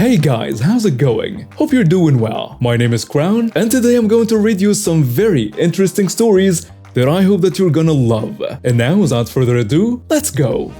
Hey guys, how's it going? Hope you're doing well. My name is Crown, and today I'm going to read you some very interesting stories that I hope that you're gonna love. And now, without further ado, let's go!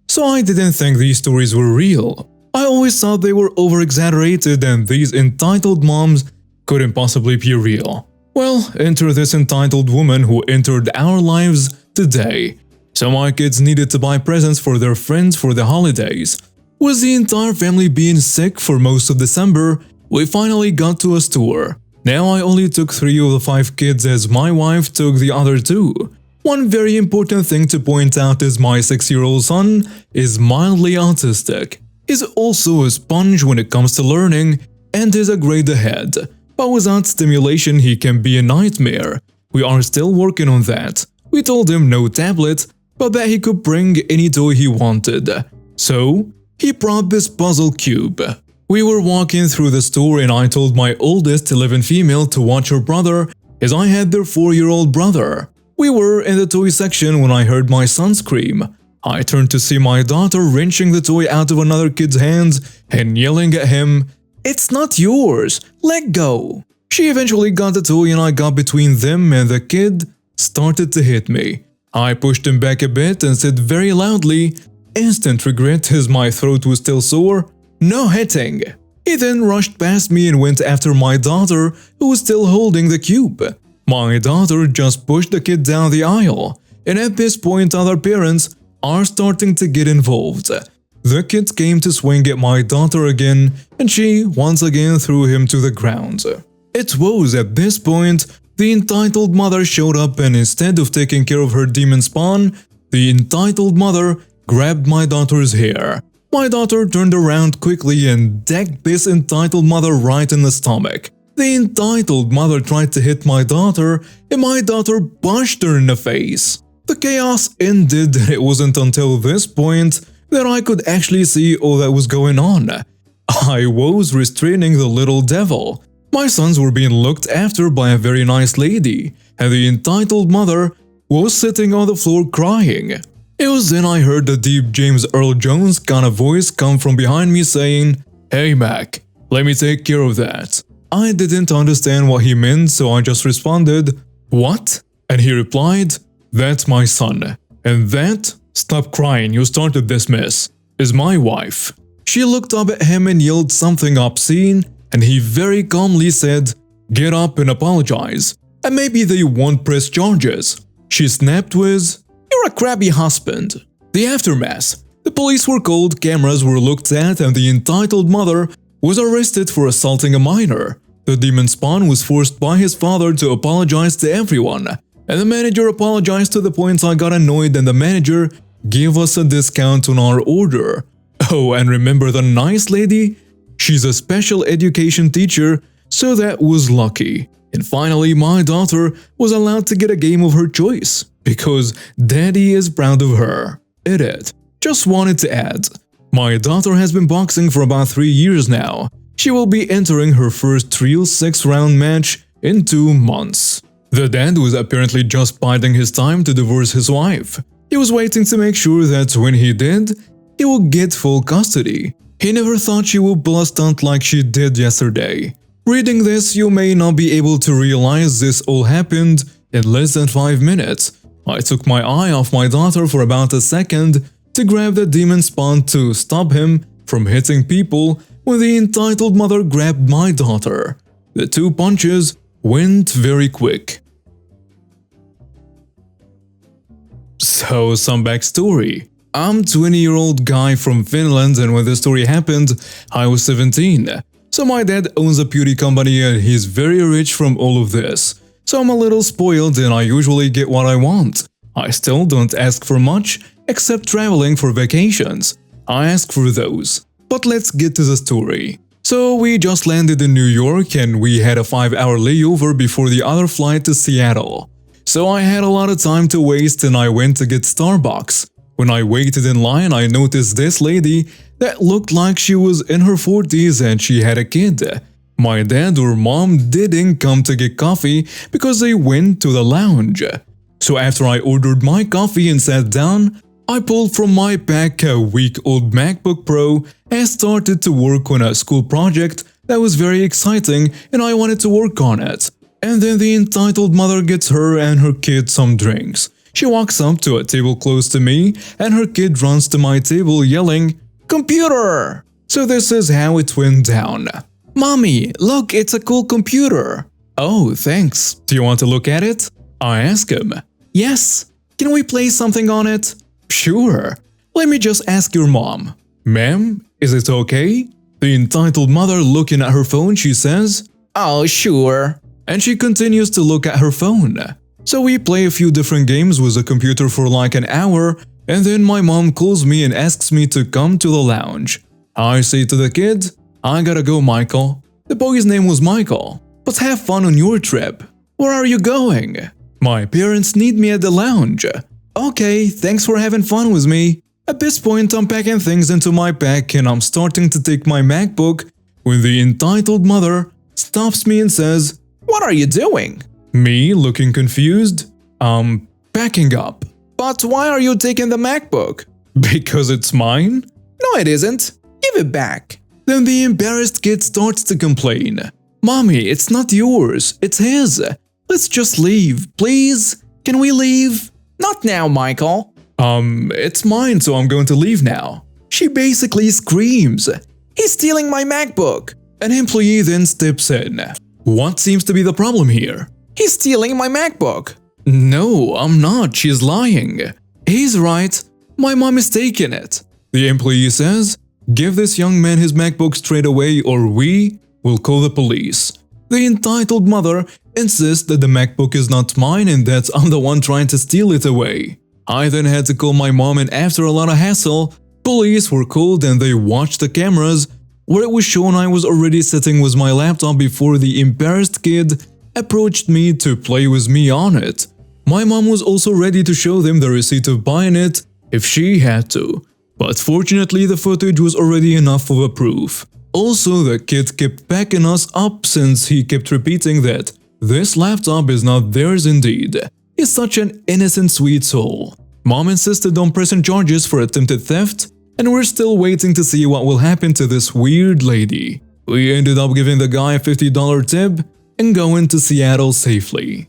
So I didn't think these stories were real. I always thought they were over-exaggerated and these entitled moms couldn't possibly be real. Well, enter this entitled woman who entered our lives today. So my kids needed to buy presents for their friends for the holidays. With the entire family being sick for most of December, we finally got to a store. Now I only took 3 of the 5 kids as my wife took the other 2. One very important thing to point out is my 6-year-old son is mildly autistic. He's also a sponge when it comes to learning and is a grade ahead. But without stimulation he can be a nightmare. We are still working on that. We told him no tablet, but that he could bring any toy he wanted. So, he brought this puzzle cube. We were walking through the store and I told my oldest 11 female to watch her brother as I had their 4-year-old brother. We were in the toy section when I heard my son scream. I turned to see my daughter wrenching the toy out of another kid's hands and yelling at him, "It's not yours! Let go!" She eventually got the toy and I got between them and the kid started to hit me. I pushed him back a bit and said very loudly, "Instant regret as my throat was still sore. No hitting." He then rushed past me and went after my daughter who was still holding the cube. My daughter just pushed the kid down the aisle, and at this point other parents are starting to get involved. The kid came to swing at my daughter again, and she once again threw him to the ground. It was at this point the entitled mother showed up, and instead of taking care of her demon spawn, the entitled mother grabbed my daughter's hair. My daughter turned around quickly and decked this entitled mother right in the stomach. The entitled mother tried to hit my daughter, and my daughter punched her in the face. The chaos ended, and it wasn't until this point that I could actually see all that was going on. I was restraining the little devil. My sons were being looked after by a very nice lady, and the entitled mother was sitting on the floor crying. It was then I heard the deep James Earl Jones kind of voice come from behind me saying, "Hey Mac, let me take care of that." I didn't understand what he meant, so I just responded, "What?" And he replied, "That's my son. And that, stop crying, you started this mess, is my wife." She looked up at him and yelled something obscene, and he very calmly said, "Get up and apologize, and maybe they won't press charges." She snapped with, "You're a crabby husband." The aftermath. The police were called, cameras were looked at, and the entitled mother was arrested for assaulting a minor. The demon spawn was forced by his father to apologize to everyone, and the manager apologized to the point I got annoyed, and the manager gave us a discount on our order. Oh, and remember the nice lady? She's a special education teacher, so that was lucky. And finally, my daughter was allowed to get a game of her choice, because daddy is proud of her. Edit. Just wanted to add, my daughter has been boxing for about 3 years now. She will be entering her first real 6-round match in 2 months. The dad was apparently just biding his time to divorce his wife. He was waiting to make sure that when he did, he would get full custody. He never thought she would pull a stunt like she did yesterday. Reading this, you may not be able to realize this all happened in less than 5 minutes. I took my eye off my daughter for about a second to grab the demon spawn to stop him from hitting people when the entitled mother grabbed my daughter. The 2 punches went very quick. So, some backstory. I'm a 20-year-old guy from Finland, and when this story happened, I was 17. So my dad owns a beauty company and he's very rich from all of this. So I'm a little spoiled and I usually get what I want. I still don't ask for much, except traveling for vacations. I ask for those. But let's get to the story. So we just landed in New York and we had a 5-hour layover before the other flight to Seattle. So I had a lot of time to waste and I went to get Starbucks. When I waited in line, I noticed this lady that looked like she was in her 40s and she had a kid. My dad or mom didn't come to get coffee because they went to the lounge. So after I ordered my coffee and sat down, I pulled from my pack a week-old MacBook Pro and started to work on a school project that was very exciting and I wanted to work on it. And then the entitled mother gets her and her kid some drinks. She walks up to a table close to me and her kid runs to my table yelling, "Computer!" So this is how it went down. "Mommy, look, it's a cool computer." "Oh, thanks. Do you want to look at it?" I ask him. "Yes. Can we play something on it?" "Sure. Let me just ask your mom." "Ma'am, is it okay?" The entitled mother looking at her phone, she says, "Oh, sure." And she continues to look at her phone. So we play a few different games with the computer for like an hour, and then my mom calls me and asks me to come to the lounge. I say to the kid, "I gotta go, Michael." The boy's name was Michael. "But have fun on your trip." "Where are you going?" "My parents need me at the lounge." "Okay, thanks for having fun with me." At this point, I'm packing things into my pack and I'm starting to take my MacBook when the entitled mother stops me and says, "What are you doing?" Me, looking confused, packing up. "But why are you taking the MacBook?" "Because it's mine." "No, it isn't. Give it back." Then the embarrassed kid starts to complain. "Mommy, it's not yours, it's his. Let's just leave, please. Can we leave?" "Not now, Michael." It's mine, so I'm going to leave now." She basically screams, "He's stealing my MacBook." An employee then steps in. "What seems to be the problem here?" "He's stealing my MacBook." "No, I'm not, she's lying." "He's right, my mom is taking it." The employee says, "Give this young man his MacBook straight away or we will call the police." The entitled mother insists that the MacBook is not mine and that I'm the one trying to steal it away. I then had to call my mom and after a lot of hassle, police were called and they watched the cameras where it was shown I was already sitting with my laptop before the embarrassed kid approached me to play with me on it. My mom was also ready to show them the receipt of buying it if she had to, but fortunately the footage was already enough of a proof. Also, the kid kept backing us up since he kept repeating that this laptop is not theirs indeed. He's such an innocent sweet soul. Mom insisted on pressing charges for attempted theft, and we're still waiting to see what will happen to this weird lady. We ended up giving the guy a $50 tip and going to Seattle safely.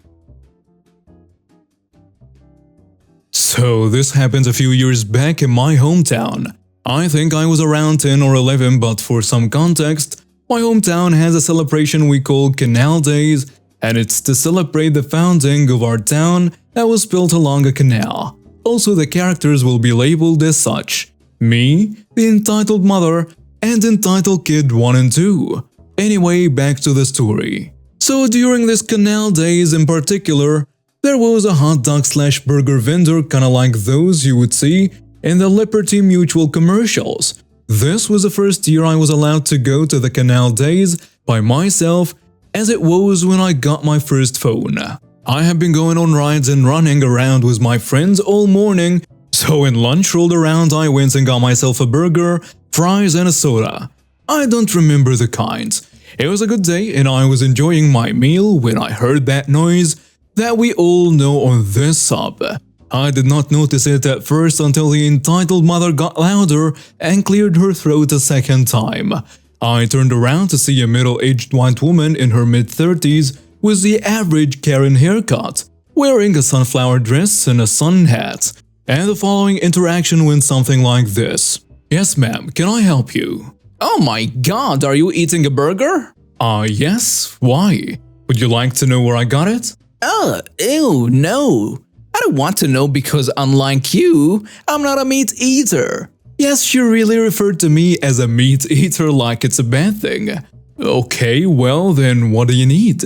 So this happened a few years back in my hometown. I think I was around 10 or 11, but for some context, my hometown has a celebration we call Canal Days, and it's to celebrate the founding of our town that was built along a canal. Also, the characters will be labeled as such: me, the entitled mother, and entitled kid 1 and 2. Anyway, back to the story. So during this Canal Days in particular, there was a hot dog slash burger vendor kinda like those you would see in the Liberty Mutual commercials. This was the first year I was allowed to go to the Canal Days by myself, as it was when I got my first phone. I have been going on rides and running around with my friends all morning, so when lunch rolled around I went and got myself a burger, fries and a soda. I don't remember the kinds. It was a good day and I was enjoying my meal when I heard that noise that we all know on this sub. I did not notice it at first until the entitled mother got louder and cleared her throat a second time. I turned around to see a middle-aged white woman in her mid-30s with the average Karen haircut, wearing a sunflower dress and a sun hat. And the following interaction went something like this. "Yes, ma'am, can I help you?" "Oh my god, are you eating a burger?" Yes, why? Would you like to know where I got it?" Ew, no. I don't want to know because unlike you, I'm not a meat eater." Yes, she really referred to me as a meat eater like it's a bad thing. "Okay, well then what do you need?"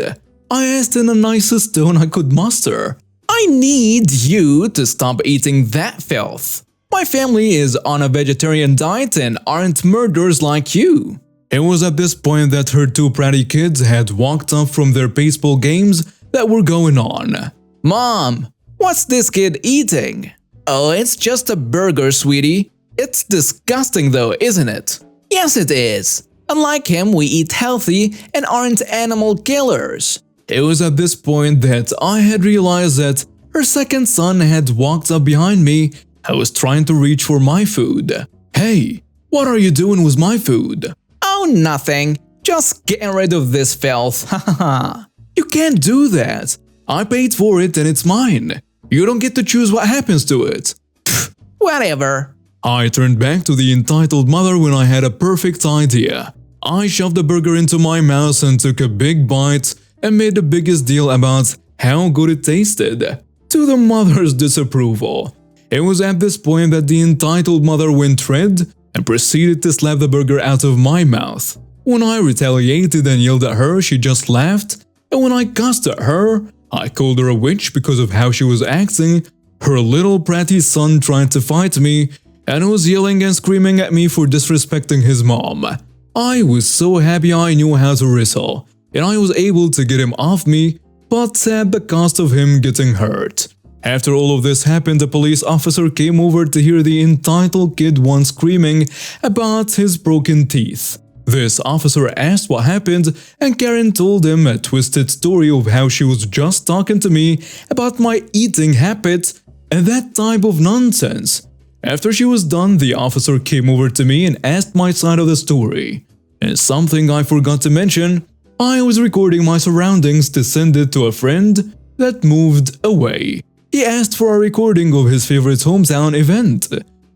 I asked in the nicest tone I could muster. "I need you to stop eating that filth. My family is on a vegetarian diet and aren't murderers like you." It was at this point that her two bratty kids had walked up from their baseball games that were going on. "Mom, what's this kid eating?" "Oh, it's just a burger, sweetie. It's disgusting though, isn't it?" "Yes, it is. Unlike him, we eat healthy and aren't animal killers." It was at this point that I had realized that her second son had walked up behind me I was trying to reach for my food. Hey, what are you doing with my food? Oh, nothing. Just getting rid of this filth. Hahaha. You can't do that. I paid for it and it's mine. You don't get to choose what happens to it. Whatever. I turned back to the entitled mother when I had a perfect idea. I shoved the burger into my mouth and took a big bite and made the biggest deal about how good it tasted, to the mother's disapproval. It was at this point that the entitled mother went red and proceeded to slap the burger out of my mouth. When I retaliated and yelled at her, she just laughed, and when I cussed at her, I called her a witch because of how she was acting. Her little bratty son tried to fight me and was yelling and screaming at me for disrespecting his mom. I was so happy I knew how to wrestle, and I was able to get him off me, but at the cost of him getting hurt. After all of this happened, a police officer came over to hear the entitled kid once screaming about his broken teeth. This officer asked what happened, and Karen told him a twisted story of how she was just talking to me about my eating habits and that type of nonsense. After she was done, the officer came over to me and asked my side of the story. And something I forgot to mention, I was recording my surroundings to send it to a friend that moved away. He asked for a recording of his favorite hometown event.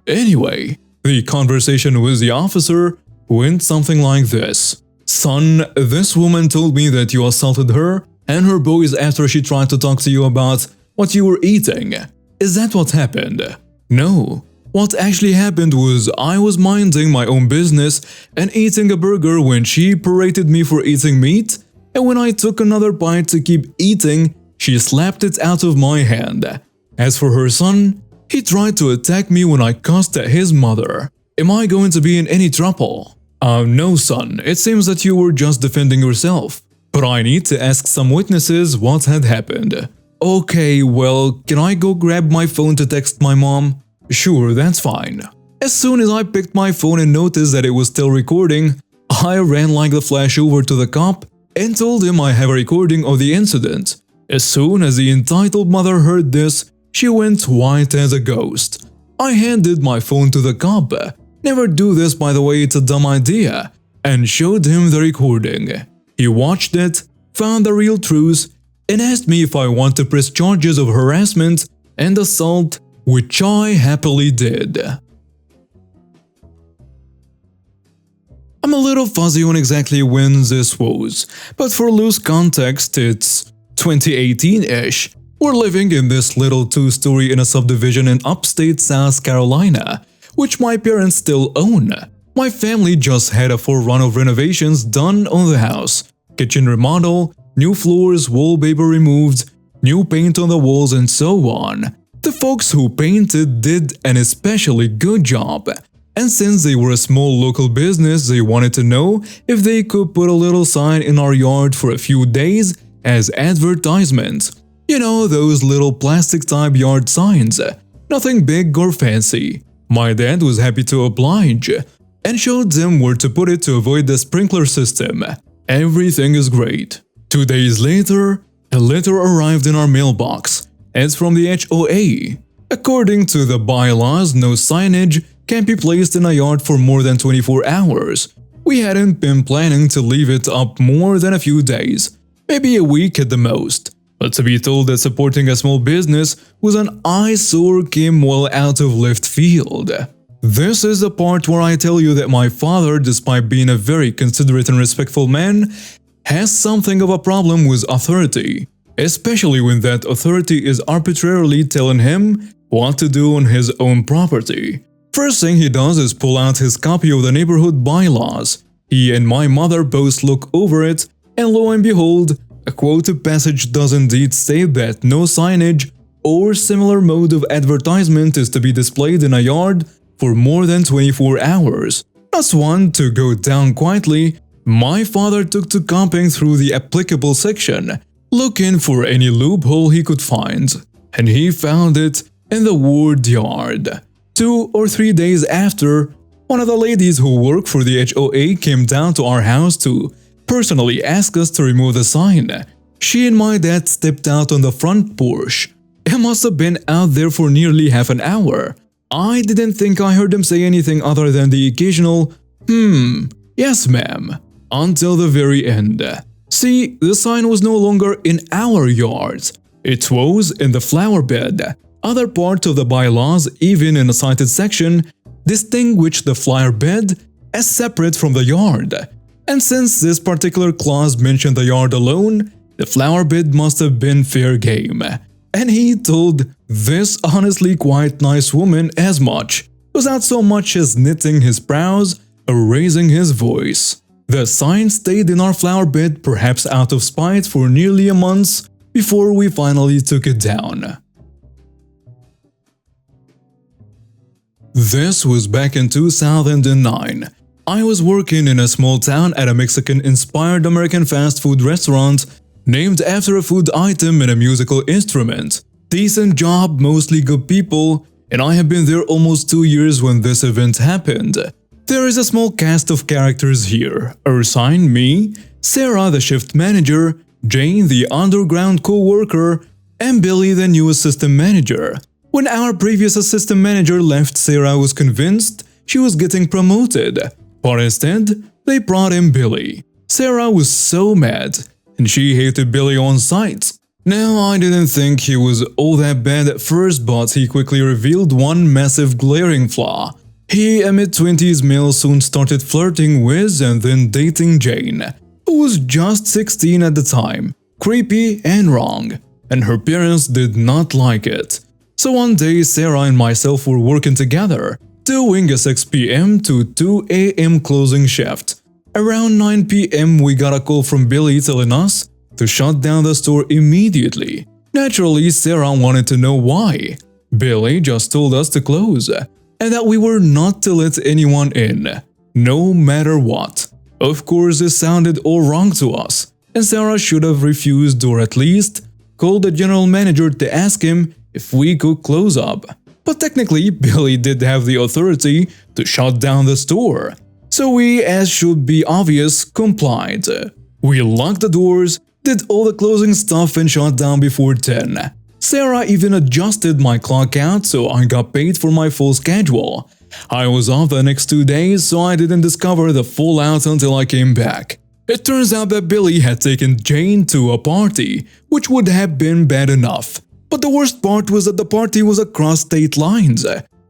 Anyway, the conversation with the officer went something like this. Son, this woman told me that you assaulted her and her boys after she tried to talk to you about what you were eating. Is that what happened? No. What actually happened was I was minding my own business and eating a burger when she berated me for eating meat, and when I took another bite to keep eating, she slapped it out of my hand. As for her son, he tried to attack me when I cussed at his mother. Am I going to be in any trouble? No, son, it seems that you were just defending yourself. But I need to ask some witnesses what had happened. Okay, well, can I go grab my phone to text my mom? Sure, that's fine. As soon as I picked my phone and noticed that it was still recording, I ran like the flash over to the cop and told him I have a recording of the incident. As soon as the entitled mother heard this, she went white as a ghost. I handed my phone to the cop, never do this by the way, it's a dumb idea, and showed him the recording. He watched it, found the real truth, and asked me if I want to press charges of harassment and assault, which I happily did. I'm a little fuzzy on exactly when this was, but for loose context, it's 2018-ish. We're living in this little two-story in a subdivision in upstate South Carolina, which my parents still own. My family just had a full run of renovations done on the house. Kitchen remodel, new floors, wallpaper removed, new paint on the walls, and so on. The folks who painted did an especially good job, and since they were a small local business, they wanted to know if they could put a little sign in our yard for a few days as advertisement. You know, those little plastic-type yard signs. Nothing big or fancy. My dad was happy to oblige, and showed them where to put it to avoid the sprinkler system. Everything is great. 2 days later, a letter arrived in our mailbox. It's from the HOA. According to the bylaws, no signage can be placed in a yard for more than 24 hours. We hadn't been planning to leave it up more than a few days, maybe a week at the most. But to be told that supporting a small business was an eyesore came well out of left field. This is the part where I tell you that my father, despite being a very considerate and respectful man, has something of a problem with authority. Especially when that authority is arbitrarily telling him what to do on his own property. First thing he does is pull out his copy of the neighborhood bylaws. He and my mother both look over it, and lo and behold, a quoted passage does indeed state that no signage or similar mode of advertisement is to be displayed in a yard for more than 24 hours. As one to go down quietly, my father took to comping through the applicable section, looking for any loophole he could find, and he found it in the word yard. 2 or 3 days after, one of the ladies who work for the HOA came down to our house to personally ask us to remove the sign. She and my dad stepped out on the front porch. It must have been out there for nearly half an hour. I didn't think I heard him say anything other than the occasional, yes ma'am, until the very end. See, the sign was no longer in our yards. It was in the flower bed. Other parts of the bylaws, even in a cited section, distinguish the flower bed as separate from the yard. And since this particular clause mentioned the yard alone, the flower bed must have been fair game. And he told this honestly quite nice woman as much, without so much as knitting his brows or raising his voice. The sign stayed in our flower bed, perhaps out of spite, for nearly a month before we finally took it down. This was back in 2009. I was working in a small town at a Mexican-inspired American fast food restaurant named after a food item and a musical instrument. Decent job, mostly good people, and I have been there almost 2 years when this event happened. There is a small cast of characters here. Ursine, me, Sarah the shift manager, Jane the underground co-worker, and Billy the new assistant manager. When our previous assistant manager left, Sarah was convinced she was getting promoted, but instead, they brought in Billy. Sarah was so mad, and she hated Billy on sight. Now, I didn't think he was all that bad at first, but he quickly revealed one massive glaring flaw. He, a mid-20s male, soon started flirting with and then dating Jane, who was just 16 at the time. Creepy and wrong, and her parents did not like it. So one day, Sarah and myself were working together, doing a 6 p.m. to 2 a.m. closing shift. Around 9 p.m. we got a call from Billy telling us to shut down the store immediately. Naturally, Sarah wanted to know why. Billy just told us to close, and that we were not to let anyone in, no matter what. Of course, this sounded all wrong to us, and Sarah should have refused or at least called the general manager to ask him if we could close up. But technically, Billy did have the authority to shut down the store. So we, as should be obvious, complied. We locked the doors, did all the closing stuff and shut down before 10. Sarah even adjusted my clock out so I got paid for my full schedule. I was off the next 2 days, so I didn't discover the fallout until I came back. It turns out that Billy had taken Jane to a party, which would have been bad enough. But the worst part was that the party was across state lines.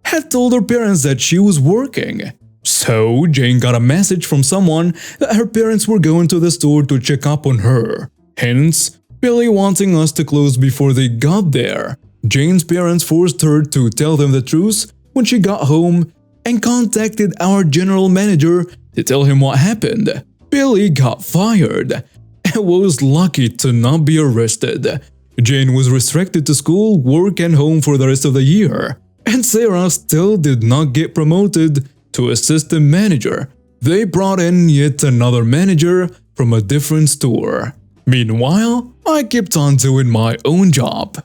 Had told her parents that she was working. So Jane got a message from someone that her parents were going to the store to check up on her. Hence, Billy wanting us to close before they got there. Jane's parents forced her to tell them the truth when she got home and contacted our general manager to tell him what happened. Billy got fired and was lucky to not be arrested. Jane was restricted to school, work and home for the rest of the year. And Sarah still did not get promoted to assistant manager. They brought in yet another manager from a different store. Meanwhile, I kept on doing my own job.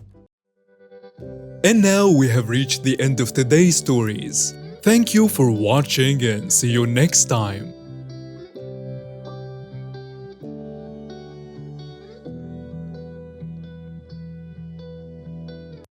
And now we have reached the end of today's stories. Thank you for watching and see you next time.